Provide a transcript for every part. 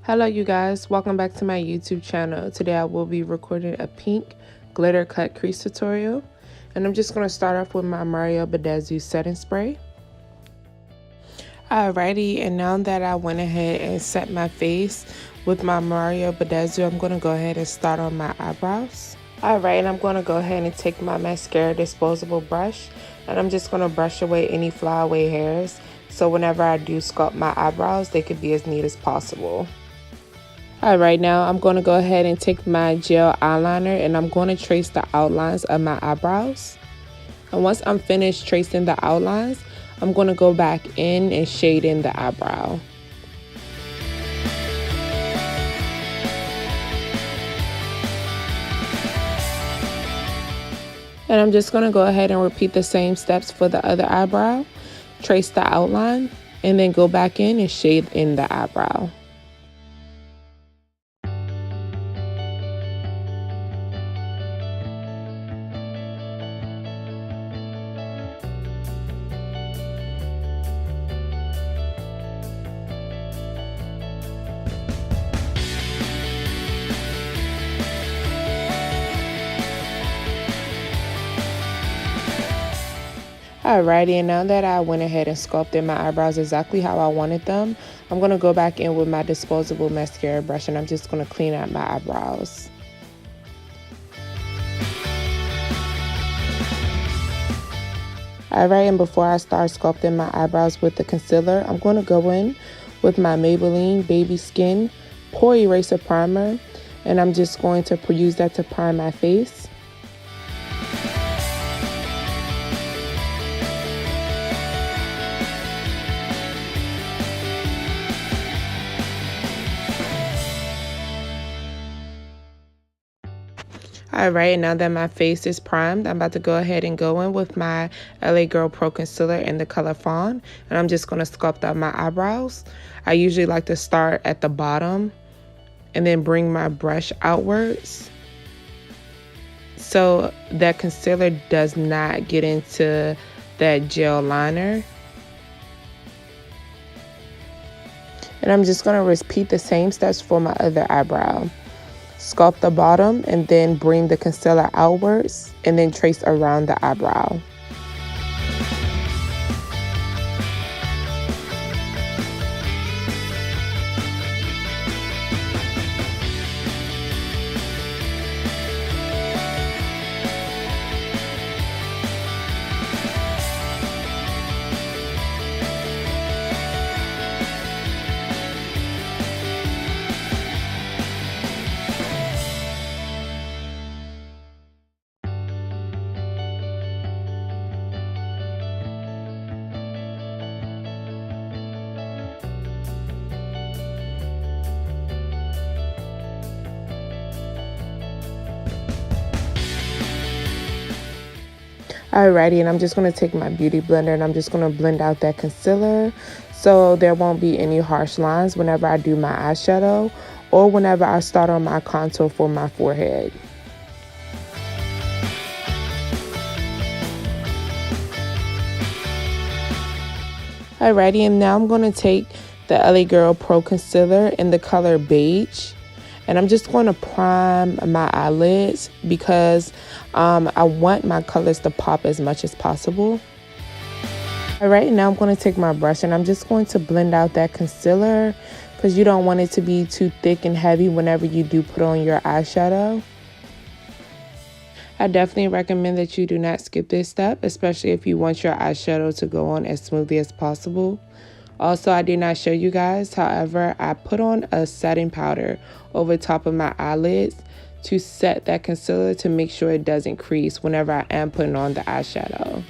Hello you guys, welcome back to my YouTube channel. Today I will be recording a pink glitter cut crease tutorial, and I'm just going to start off with my Mario Badescu setting spray. Alrighty, and now that I went ahead and set my face with my Mario Badescu, I'm going to go ahead and start on my eyebrows. Alright, and I'm going to go ahead and take my mascara disposable brush, and I'm just going to brush away any flyaway hairs, so whenever I do sculpt my eyebrows, they could be as neat as possible. Alright, now I'm going to go ahead and take my gel eyeliner and I'm going to trace the outlines of my eyebrows. And once I'm finished tracing the outlines, I'm going to go back in and shade in the eyebrow. And I'm just going to go ahead and repeat the same steps for the other eyebrow. Trace the outline and then go back in and shade in the eyebrow. Alrighty, and now that I went ahead and sculpted my eyebrows exactly how I wanted them, I'm going to go back in with my disposable mascara brush and I'm just going to clean out my eyebrows. Alright, and before I start sculpting my eyebrows with the concealer, I'm going to go in with my Maybelline Baby Skin Pore Eraser Primer, and I'm just going to use that to prime my face. Alright, now that my face is primed, I'm about to go ahead and go in with my LA Girl Pro Concealer in the color Fawn. And I'm just going to sculpt out my eyebrows. I usually like to start at the bottom and then bring my brush outwards, so that concealer does not get into that gel liner. And I'm just going to repeat the same steps for my other eyebrow. Sculpt the bottom and then bring the concealer outwards and then trace around the eyebrow. Alrighty, and I'm just going to take my beauty blender and I'm just going to blend out that concealer so there won't be any harsh lines whenever I do my eyeshadow or whenever I start on my contour for my forehead. Alrighty, and now I'm going to take the LA Girl Pro Concealer in the color Beige. And I'm just going to prime my eyelids because I want my colors to pop as much as possible. Alright, now I'm going to take my brush and I'm just going to blend out that concealer because you don't want it to be too thick and heavy whenever you do put on your eyeshadow. I definitely recommend that you do not skip this step, especially if you want your eyeshadow to go on as smoothly as possible. Also, I did not show you guys, however, I put on a setting powder over top of my eyelids to set that concealer to make sure it doesn't crease whenever I am putting on the eyeshadow.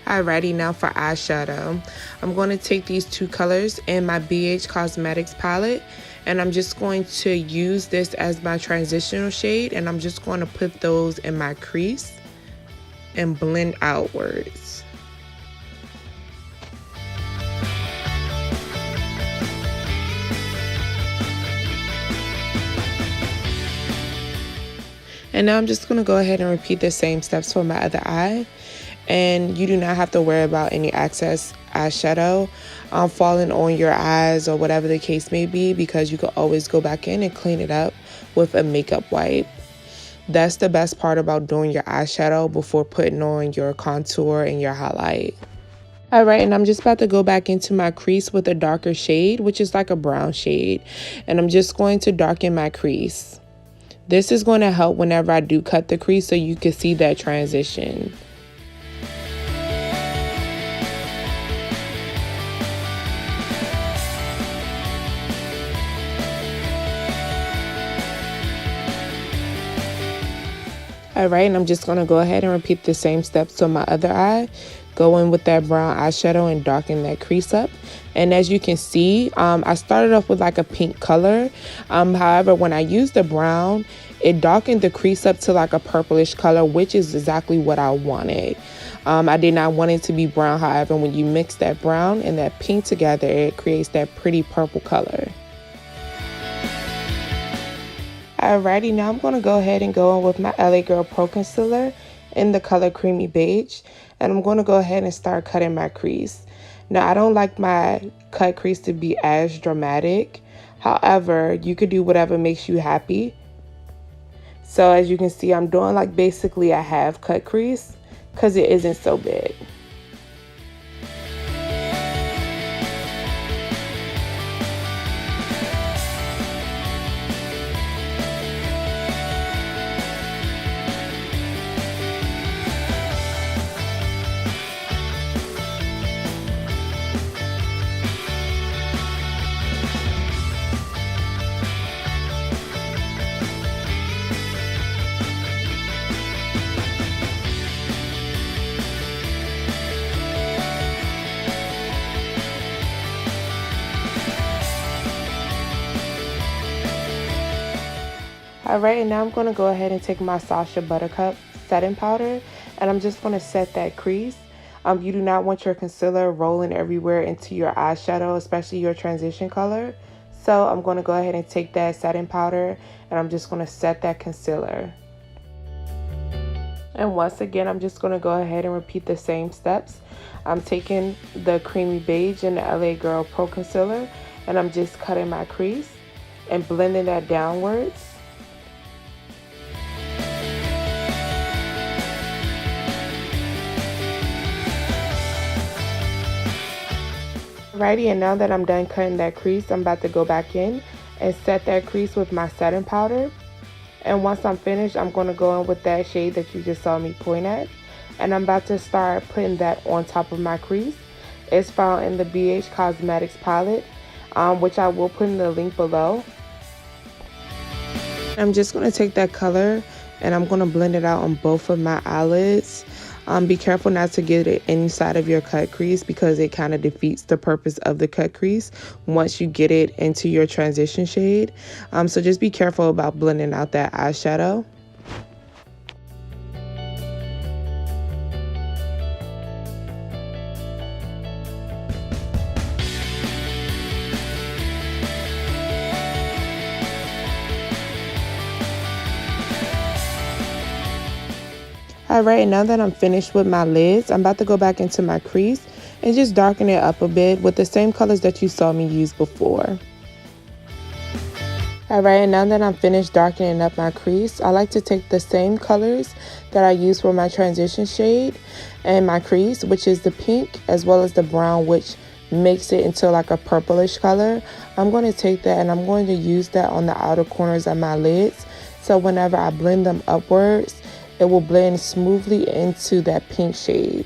Alrighty, now for eyeshadow. I'm going to take these two colors in my PUR Cosmetics palette, and I'm just going to use this as my transitional shade, and I'm just going to put those in my crease and blend outwards. And now I'm just going to go ahead and repeat the same steps for my other eye. And you do not have to worry about any excess eyeshadow falling on your eyes or whatever the case may be, because you can always go back in and clean it up with a makeup wipe. That's the best part about doing your eyeshadow before putting on your contour and your highlight. Alright, and I'm just about to go back into my crease with a darker shade, which is like a brown shade. And I'm just going to darken my crease. This is going to help whenever I do cut the crease so you can see that transition. Alright, and I'm just going to go ahead and repeat the same steps on my other eye. Go in with that brown eyeshadow and darken that crease up. And as you can see, I started off with like a pink color. However, when I used the brown, it darkened the crease up to like a purplish color, which is exactly what I wanted. I did not want it to be brown. However, when you mix that brown and that pink together, it creates that pretty purple color. Alrighty, now I'm going to go ahead and go in with my LA Girl Pro Concealer in the color Creamy Beige. And I'm going to go ahead and start cutting my crease. Now, I don't like my cut crease to be as dramatic. However, you could do whatever makes you happy. So as you can see, I'm doing like basically a half cut crease because it isn't so big. Alright, and now I'm going to go ahead and take my Sacha Buttercup setting powder, and I'm just going to set that crease. You do not want your concealer rolling everywhere into your eyeshadow, especially your transition color. So I'm going to go ahead and take that setting powder, and I'm just going to set that concealer. And once again, I'm just going to go ahead and repeat the same steps. I'm taking the Creamy Beige and the LA Girl Pro Concealer, and I'm just cutting my crease and blending that downwards. Alrighty, and now that I'm done cutting that crease, I'm about to go back in and set that crease with my setting powder. And once I'm finished, I'm going to go in with that shade that you just saw me point at. And I'm about to start putting that on top of my crease. It's found in the PUR Cosmetics palette, which I will put in the link below. I'm just going to take that color and I'm going to blend it out on both of my eyelids. Be careful not to get it inside of your cut crease because it kind of defeats the purpose of the cut crease once you get it into your transition shade. So just be careful about blending out that eyeshadow. Alright, now that I'm finished with my lids, I'm about to go back into my crease and just darken it up a bit with the same colors that you saw me use before. Alright, and now that I'm finished darkening up my crease, I like to take the same colors that I use for my transition shade and my crease, which is the pink as well as the brown, which makes it into like a purplish color. I'm going to take that and I'm going to use that on the outer corners of my lids. So whenever I blend them upwards, it will blend smoothly into that pink shade.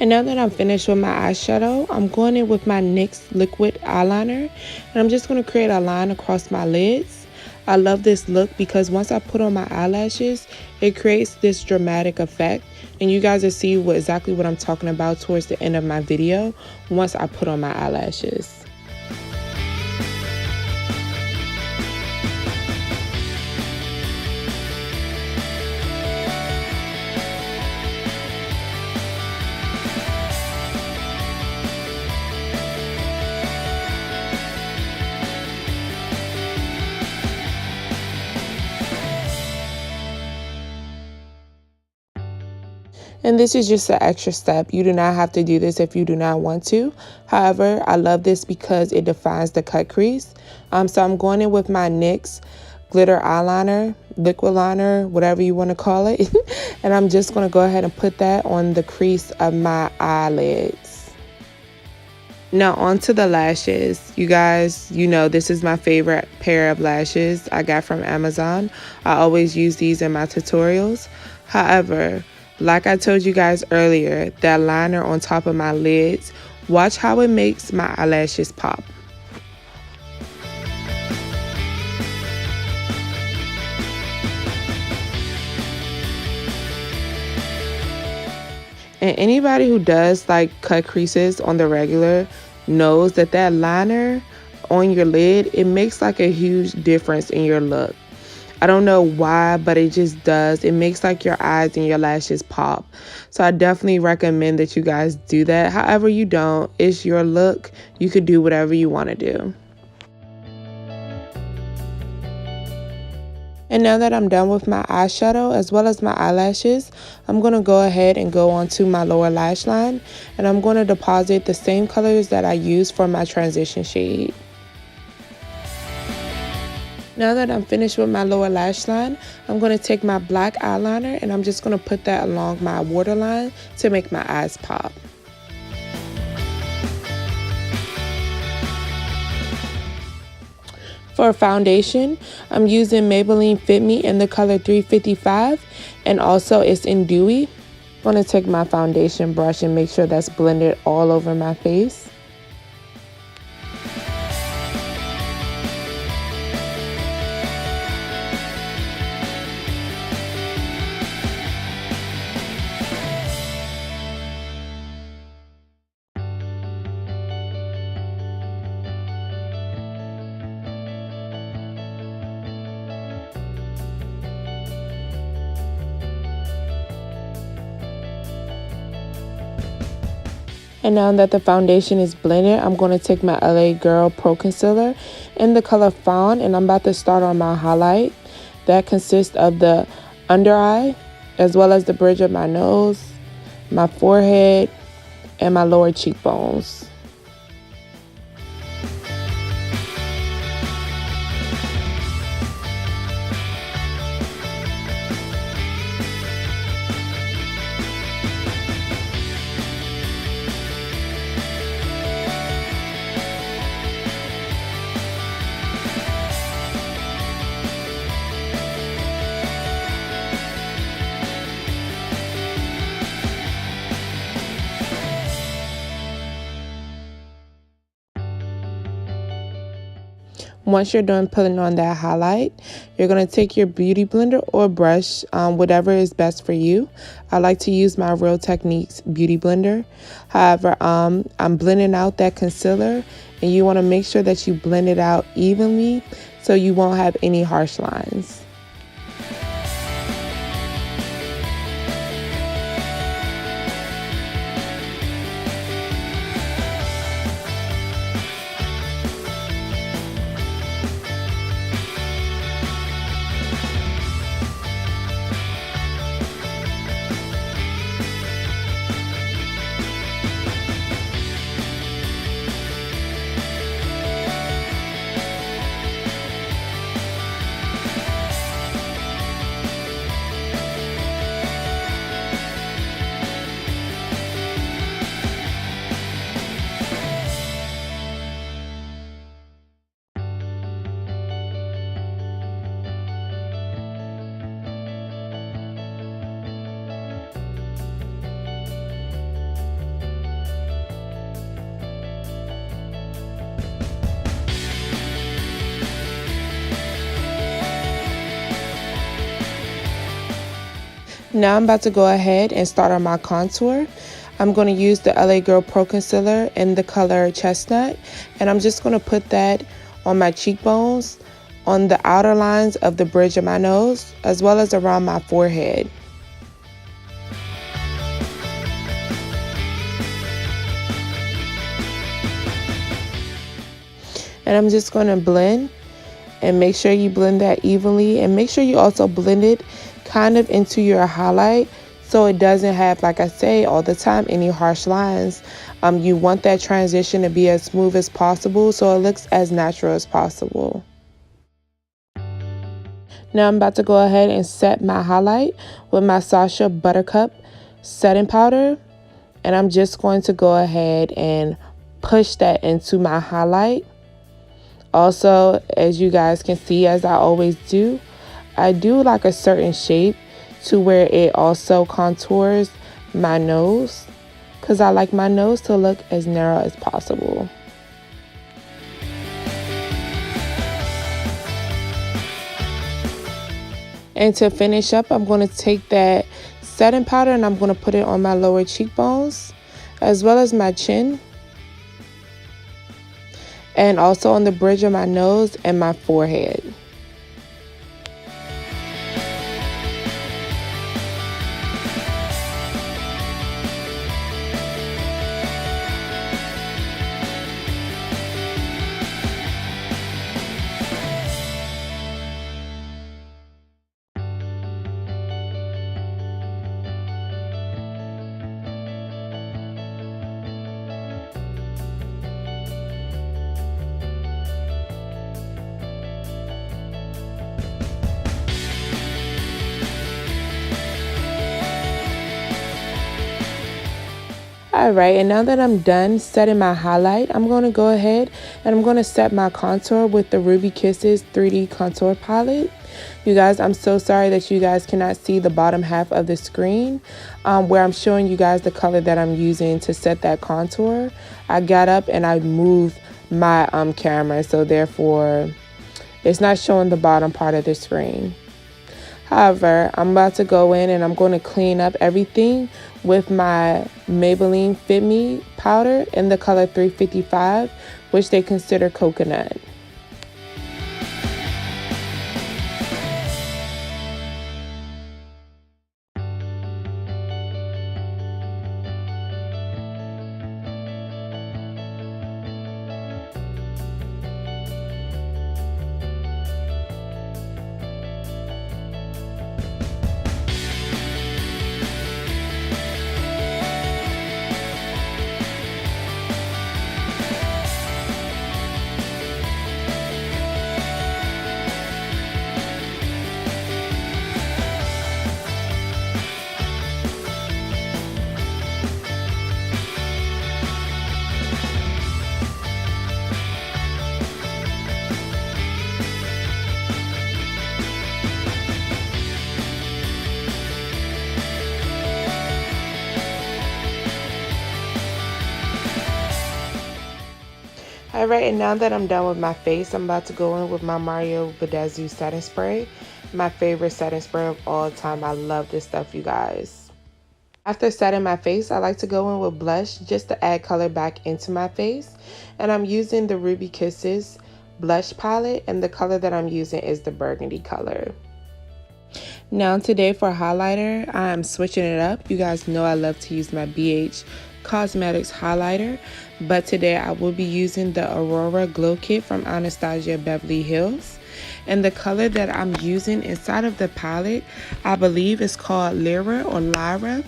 And now that I'm finished with my eyeshadow, I'm going in with my NYX liquid eyeliner. And I'm just going to create a line across my lids. I love this look because once I put on my eyelashes, it creates this dramatic effect. And you guys will see exactly what I'm talking about towards the end of my video once I put on my eyelashes. And this is just an extra step. You do not have to do this if you do not want to. However, I love this because it defines the cut crease. So I'm going in with my NYX glitter eyeliner, liquid liner, whatever you want to call it. And I'm just going to go ahead and put that on the crease of my eyelids. Now onto the lashes. You guys, you know this is my favorite pair of lashes I got from Amazon. I always use these in my tutorials. However, like I told you guys earlier, that liner on top of my lids, watch how it makes my eyelashes pop. And anybody who does like cut creases on the regular knows that that liner on your lid, it makes like a huge difference in your look. I don't know why, but it just does. It makes like your eyes and your lashes pop. So I definitely recommend that you guys do that. However you don't, it's your look. You could do whatever you want to do. And now that I'm done with my eyeshadow as well as my eyelashes, I'm going to go ahead and go onto my lower lash line. And I'm going to deposit the same colors that I used for my transition shade. Now that I'm finished with my lower lash line, I'm going to take my black eyeliner and I'm just going to put that along my waterline to make my eyes pop. For foundation, I'm using Maybelline Fit Me in the color 355, and also it's in Dewy. I'm going to take my foundation brush and make sure that's blended all over my face. And now that the foundation is blended, I'm going to take my LA Girl Pro Concealer in the color Fawn, and I'm about to start on my highlight. That consists of the under eye, as well as the bridge of my nose, my forehead, and my lower cheekbones. Once you're done putting on that highlight, you're going to take your beauty blender or brush, whatever is best for you. I like to use my Real Techniques beauty blender. However, I'm blending out that concealer, and you want to make sure that you blend it out evenly so you won't have any harsh lines. Now I'm about to go ahead and start on my contour. I'm going to use the LA Girl Pro Concealer in the color Chestnut, and I'm just going to put that on my cheekbones, on the outer lines of the bridge of my nose, as well as around my forehead. And I'm just going to blend, and make sure you blend that evenly, and make sure you also blend it kind of into your highlight so it doesn't have, like I say all the time, any harsh lines. You want that transition to be as smooth as possible so it looks as natural as possible. Now I'm about to go ahead and set my highlight with my Sasha Buttercup setting powder. And I'm just going to go ahead and push that into my highlight. Also, as you guys can see, as I always do, I do like a certain shape to where it also contours my nose, because I like my nose to look as narrow as possible. And to finish up, I'm going to take that setting powder and I'm going to put it on my lower cheekbones as well as my chin, and also on the bridge of my nose and my forehead. Alright, and now that I'm done setting my highlight, I'm going to go ahead and I'm going to set my contour with the Ruby Kisses 3D Contour Palette. You guys, I'm so sorry that you guys cannot see the bottom half of the screen where I'm showing you guys the color that I'm using to set that contour. I got up and I moved my camera, so therefore it's not showing the bottom part of the screen. However, I'm about to go in and I'm going to clean up everything with my Maybelline Fit Me powder in the color 355, which they consider coconut. Alright, and now that I'm done with my face, I'm about to go in with my Mario Badescu setting spray. My favorite setting spray of all time. I love this stuff, you guys. After setting my face, I like to go in with blush just to add color back into my face. And I'm using the Ruby Kisses blush palette, and the color that I'm using is the burgundy color. Now today for highlighter, I'm switching it up. You guys know I love to use my PUR Cosmetics highlighter, but today I will be using the Aurora Glow Kit from Anastasia Beverly Hills. And the color that I'm using inside of the palette, I believe is called Lyra or Lyra.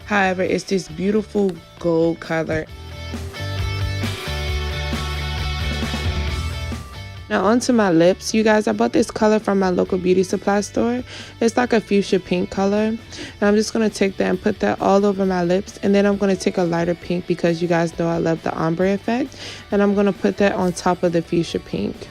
However, it's this beautiful gold color. Now onto my lips. You guys, I bought this color from my local beauty supply store. It's like a fuchsia pink color. And I'm just going to take that and put that all over my lips. And then I'm going to take a lighter pink because you guys know I love the ombre effect. And I'm going to put that on top of the fuchsia pink.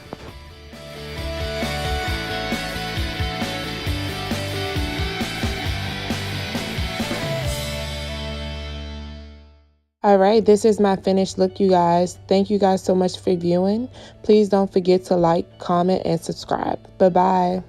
Alright, this is my finished look, you guys. Thank you guys so much for viewing. Please don't forget to like, comment, and subscribe. Bye-bye.